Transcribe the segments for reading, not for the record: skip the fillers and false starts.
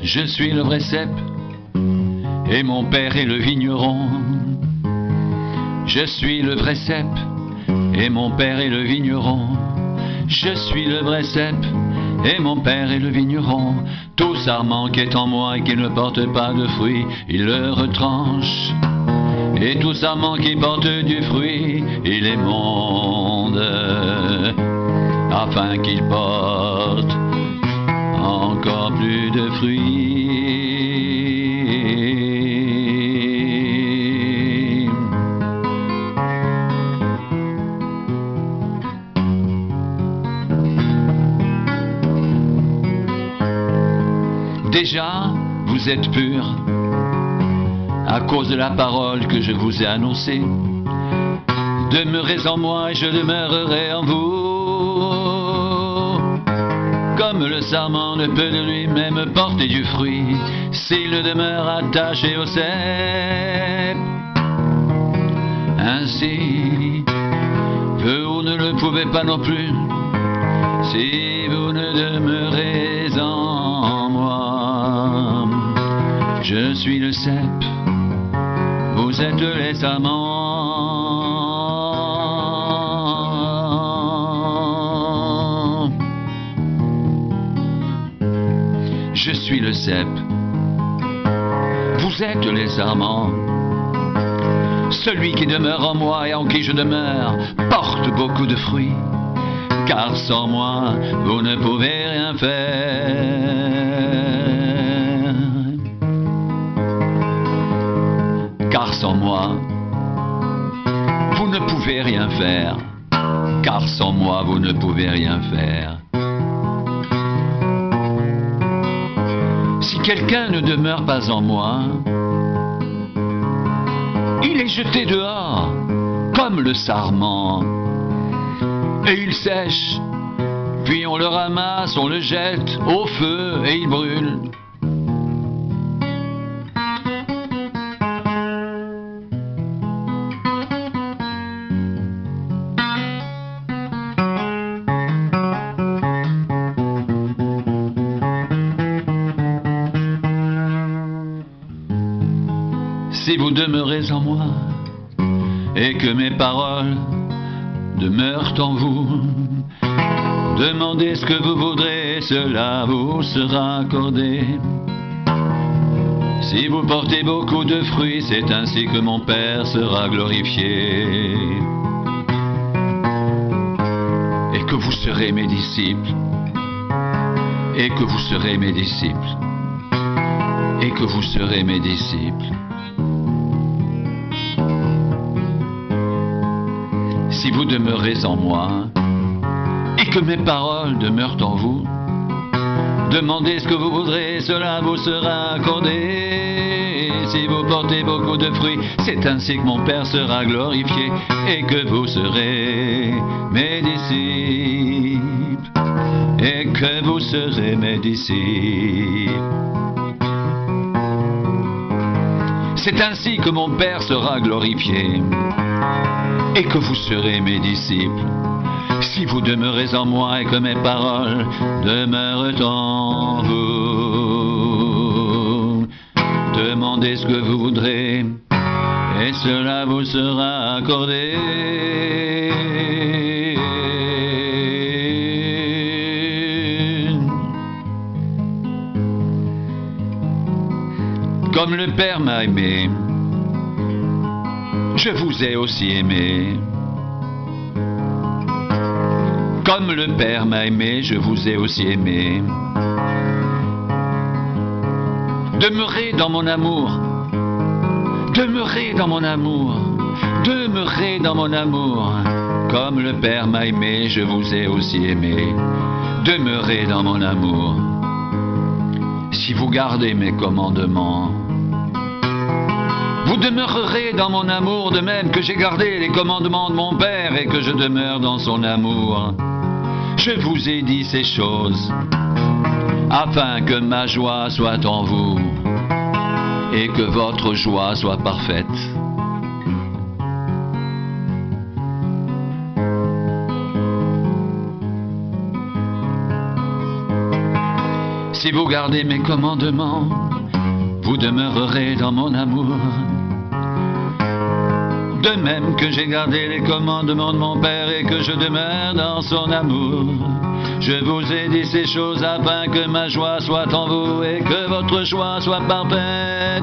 Je suis le vrai cep, et mon père est le vigneron. Je suis le vrai cep, et mon père est le vigneron. Je suis le vrai cep, et mon père est le vigneron. Tout sarment qui est en moi et qui ne porte pas de fruit, il le retranche. Et tout sarment qui porte du fruit, il les monde, afin qu'il porte encore plus de fruits. Déjà, vous êtes purs à cause de la parole que je vous ai annoncée. Demeurez en moi et je demeurerai en vous. Comme le sarment ne peut de lui-même porter du fruit s'il ne demeure attaché au cep, ainsi vous ne le pouvez pas non plus si vous ne demeurez en moi. Je suis le cep, vous êtes les sarments. Je suis le cep, vous êtes les sarments. Celui qui demeure en moi et en qui je demeure porte beaucoup de fruits, car sans moi vous ne pouvez rien faire. Car sans moi vous ne pouvez rien faire. Car sans moi vous ne pouvez rien faire. Si quelqu'un ne demeure pas en moi, il est jeté dehors comme le sarment, et il sèche, puis on le ramasse, on le jette au feu et il brûle. Si vous demeurez en moi et que mes paroles demeurent en vous, demandez ce que vous voudrez, cela vous sera accordé. Si vous portez beaucoup de fruits, c'est ainsi que mon Père sera glorifié. Et que vous serez mes disciples. Et que vous serez mes disciples. Et que vous serez mes disciples. Si vous demeurez en moi et que mes paroles demeurent en vous, demandez ce que vous voudrez, cela vous sera accordé. Si vous portez beaucoup de fruits, c'est ainsi que mon Père sera glorifié et que vous serez mes disciples. Et que vous serez mes disciples. C'est ainsi que mon Père sera glorifié et que vous serez mes disciples, si vous demeurez en moi et que mes paroles demeurent en vous. Demandez ce que vous voudrez, et cela vous sera accordé. Comme le Père m'a aimé, je vous ai aussi aimé. Comme le Père m'a aimé, je vous ai aussi aimé. Demeurez dans mon amour. Demeurez dans mon amour. Demeurez dans mon amour. Comme le Père m'a aimé, je vous ai aussi aimé. Demeurez dans mon amour. Si vous gardez mes commandements, vous demeurerez dans mon amour, de même que j'ai gardé les commandements de mon Père et que je demeure dans son amour. Je vous ai dit ces choses, afin que ma joie soit en vous et que votre joie soit parfaite. Si vous gardez mes commandements, vous demeurerez dans mon amour. De même que j'ai gardé les commandements de mon Père et que je demeure dans son amour. Je vous ai dit ces choses afin que ma joie soit en vous et que votre joie soit parfaite.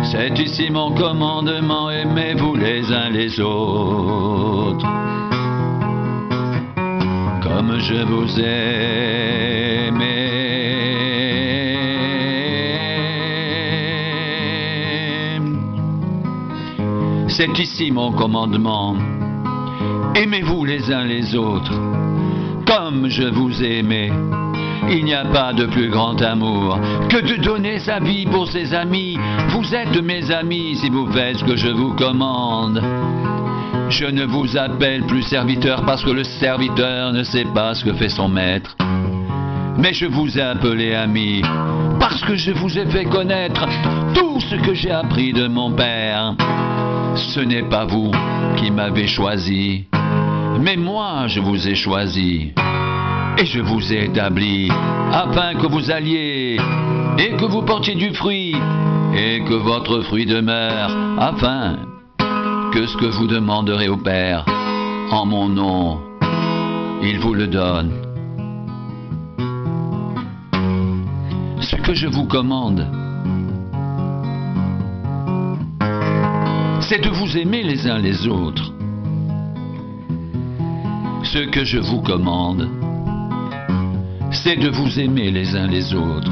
C'est ici mon commandement, aimez-vous les uns les autres, comme je vous ai aimé. C'est ici mon commandement, aimez-vous les uns les autres, comme je vous ai aimé. Il n'y a pas de plus grand amour que de donner sa vie pour ses amis. Vous êtes mes amis si vous faites ce que je vous commande. Je ne vous appelle plus serviteur parce que le serviteur ne sait pas ce que fait son maître. Mais je vous ai appelé ami parce que je vous ai fait connaître tout ce que j'ai appris de mon Père. Ce n'est pas vous qui m'avez choisi, mais moi je vous ai choisi. Et je vous ai établi afin que vous alliez et que vous portiez du fruit et que votre fruit demeure, afin que ce que vous demanderez au Père en mon nom, il vous le donne. Ce que je vous commande, c'est de vous aimer les uns les autres. Ce que je vous commande, c'est de vous aimer les uns les autres.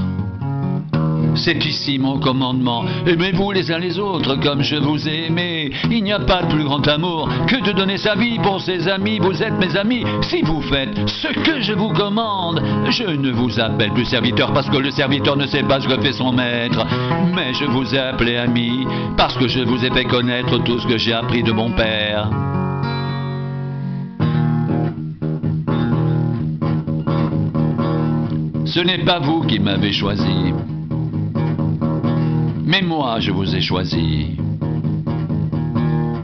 C'est ici mon commandement, aimez-vous les uns les autres comme je vous ai aimé. Il n'y a pas de plus grand amour que de donner sa vie pour ses amis. Vous êtes mes amis si vous faites ce que je vous commande. Je ne vous appelle plus serviteur parce que le serviteur ne sait pas ce que fait son maître, mais je vous ai appelé ami parce que je vous ai fait connaître tout ce que j'ai appris de mon Père. Ce n'est pas vous qui m'avez choisi, mais moi je vous ai choisi.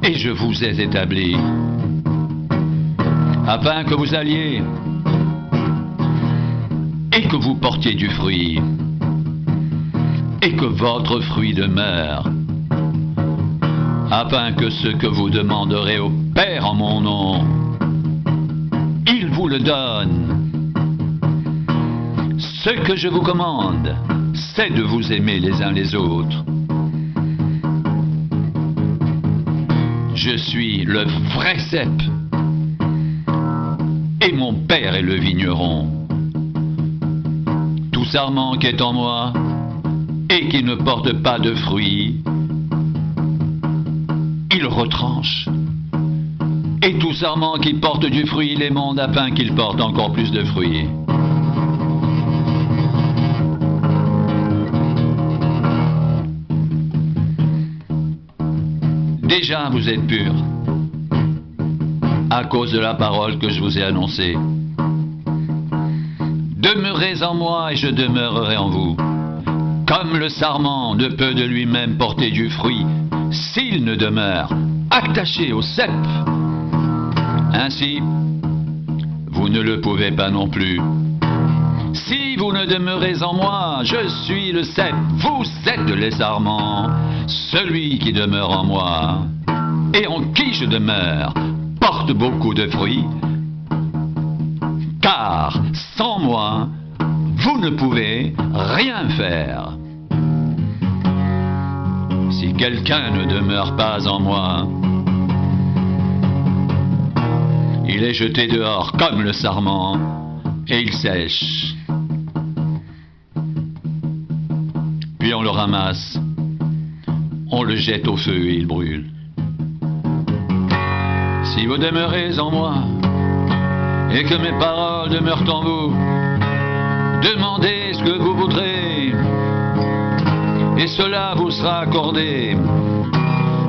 Et je vous ai établi, afin que vous alliez et que vous portiez du fruit, et que votre fruit demeure, afin que ce que vous demanderez au Père en mon nom, il vous le donne. Ce que je vous commande, c'est de vous aimer les uns les autres. Je suis le vrai cep, et mon Père est le vigneron. Tout sarment qui est en moi, et qui ne porte pas de fruits, il retranche. Et tout sarment qui porte du fruit, il émonde afin qu'il porte encore plus de fruits. Déjà vous êtes purs, à cause de la parole que je vous ai annoncée. Demeurez en moi et je demeurerai en vous. Comme le sarment ne peut de lui-même porter du fruit s'il ne demeure attaché au cep, ainsi vous ne le pouvez pas non plus. Si vous ne demeurez en moi, je suis le cep, vous êtes les sarments. Celui qui demeure en moi et en qui je demeure porte beaucoup de fruits, car sans moi, vous ne pouvez rien faire. Si quelqu'un ne demeure pas en moi, il est jeté dehors comme le sarment et il sèche. Puis on le ramasse, on le jette au feu et il brûle. Si vous demeurez en moi et que mes paroles demeurent en vous, demandez ce que vous voudrez et cela vous sera accordé.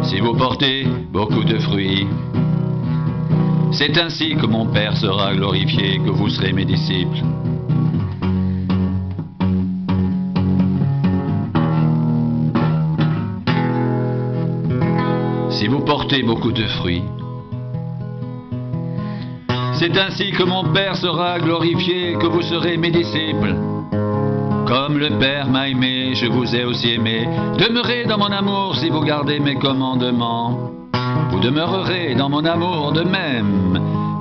Si vous portez beaucoup de fruits, c'est ainsi que mon Père sera glorifié, que vous serez mes disciples. Si vous portez beaucoup de fruits, c'est ainsi que mon Père sera glorifié, que vous serez mes disciples. Comme le Père m'a aimé, je vous ai aussi aimé. Demeurez dans mon amour si vous gardez mes commandements. Vous demeurerez dans mon amour de même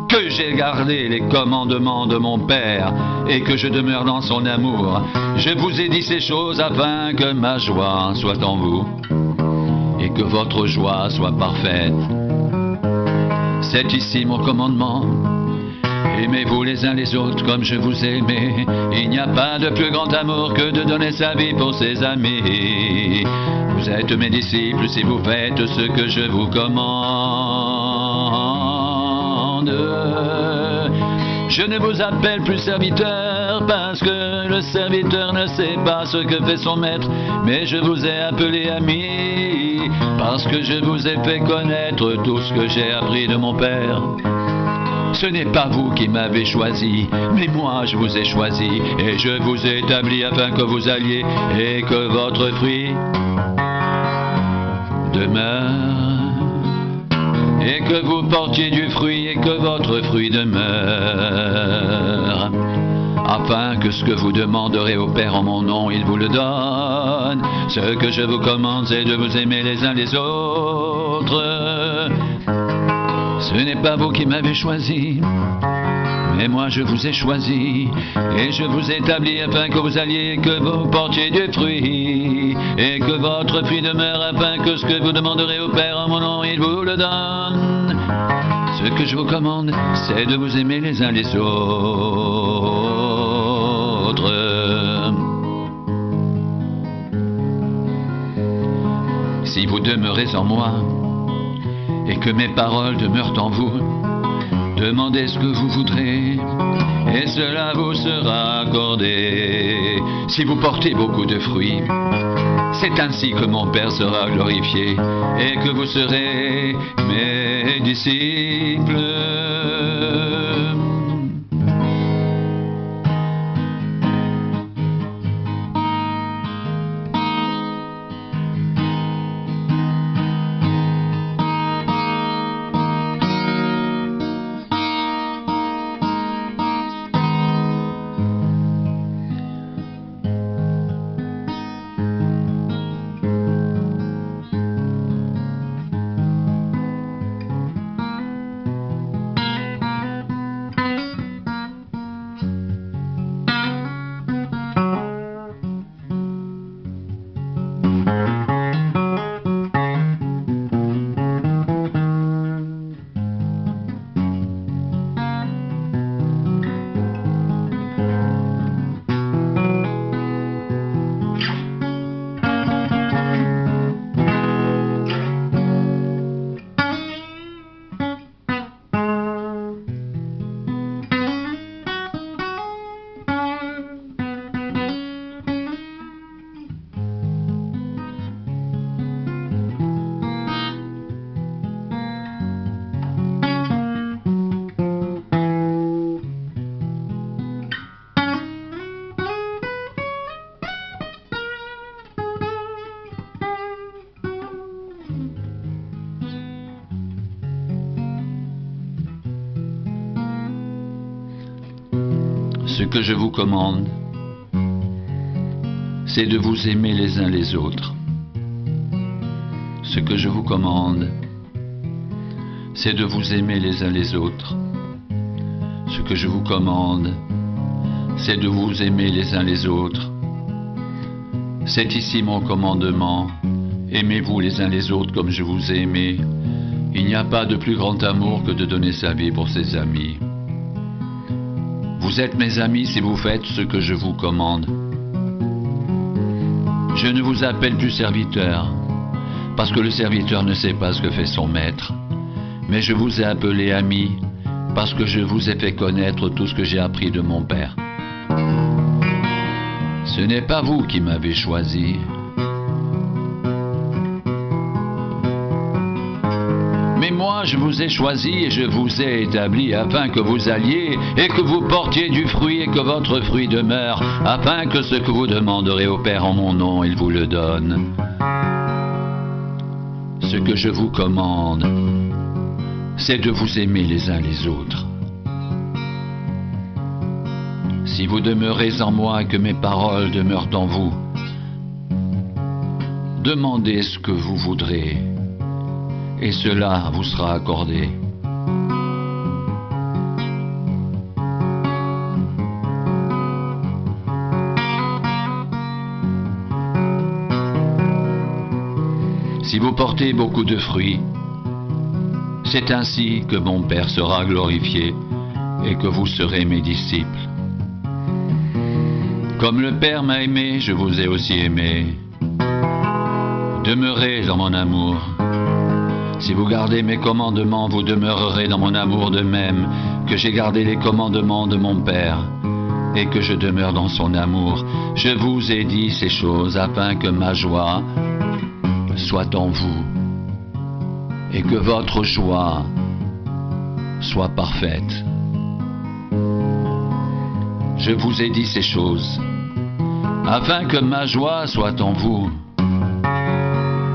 que j'ai gardé les commandements de mon Père et que je demeure dans son amour. Je vous ai dit ces choses afin que ma joie soit en vous et que votre joie soit parfaite. C'est ici mon commandement. Aimez-vous les uns les autres comme je vous ai aimé. Il n'y a pas de plus grand amour que de donner sa vie pour ses amis. Vous êtes mes disciples si vous faites ce que je vous commande. Je ne vous appelle plus serviteur parce que le serviteur ne sait pas ce que fait son maître, mais je vous ai appelé ami parce que je vous ai fait connaître tout ce que j'ai appris de mon Père. Ce n'est pas vous qui m'avez choisi, mais moi je vous ai choisi et je vous ai établi afin que vous alliez et que votre fruit demeure, et que vous portiez du fruit et que votre fruit demeure, afin que ce que vous demanderez au Père en mon nom, il vous le donne. Ce que je vous commande, c'est de vous aimer les uns les autres. Ce n'est pas vous qui m'avez choisi, mais moi je vous ai choisi et je vous ai établi afin que vous alliez et que vous portiez du fruit et que votre fruit demeure, afin que ce que vous demanderez au Père en mon nom, il vous le donne. Ce que je vous commande, c'est de vous aimer les uns les autres. Si vous demeurez en moi et que mes paroles demeurent en vous, demandez ce que vous voudrez, et cela vous sera accordé. Si vous portez beaucoup de fruits, c'est ainsi que mon Père sera glorifié, et que vous serez mes disciples. Ce que je vous commande, c'est de vous aimer les uns les autres. Ce que je vous commande, c'est de vous aimer les uns les autres. Ce que je vous commande, c'est de vous aimer les uns les autres. C'est ici mon commandement. Aimez-vous les uns les autres comme je vous ai aimé. Il n'y a pas de plus grand amour que de donner sa vie pour ses amis. Vous êtes mes amis si vous faites ce que je vous commande. Je ne vous appelle plus serviteur, parce que le serviteur ne sait pas ce que fait son maître. Mais je vous ai appelé amis, parce que je vous ai fait connaître tout ce que j'ai appris de mon Père. Ce n'est pas vous qui m'avez choisi, mais moi je vous ai choisi et je vous ai établi afin que vous alliez et que vous portiez du fruit et que votre fruit demeure, afin que ce que vous demanderez au Père en mon nom, il vous le donne. Ce que je vous commande, c'est de vous aimer les uns les autres. Si vous demeurez en moi et que mes paroles demeurent en vous, demandez ce que vous voudrez, et cela vous sera accordé. Si vous portez beaucoup de fruits, c'est ainsi que mon Père sera glorifié et que vous serez mes disciples. Comme le Père m'a aimé, je vous ai aussi aimé. Demeurez dans mon amour. Si vous gardez mes commandements, vous demeurerez dans mon amour, de même que j'ai gardé les commandements de mon Père et que je demeure dans son amour. Je vous ai dit ces choses afin que ma joie soit en vous et que votre joie soit parfaite. Je vous ai dit ces choses afin que ma joie soit en vous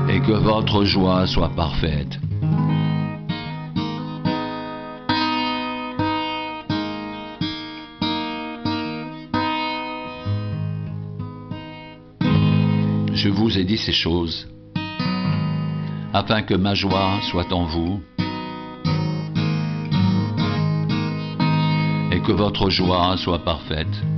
et que votre joie soit parfaite. Je vous ai dit ces choses afin que ma joie soit en vous et que votre joie soit parfaite.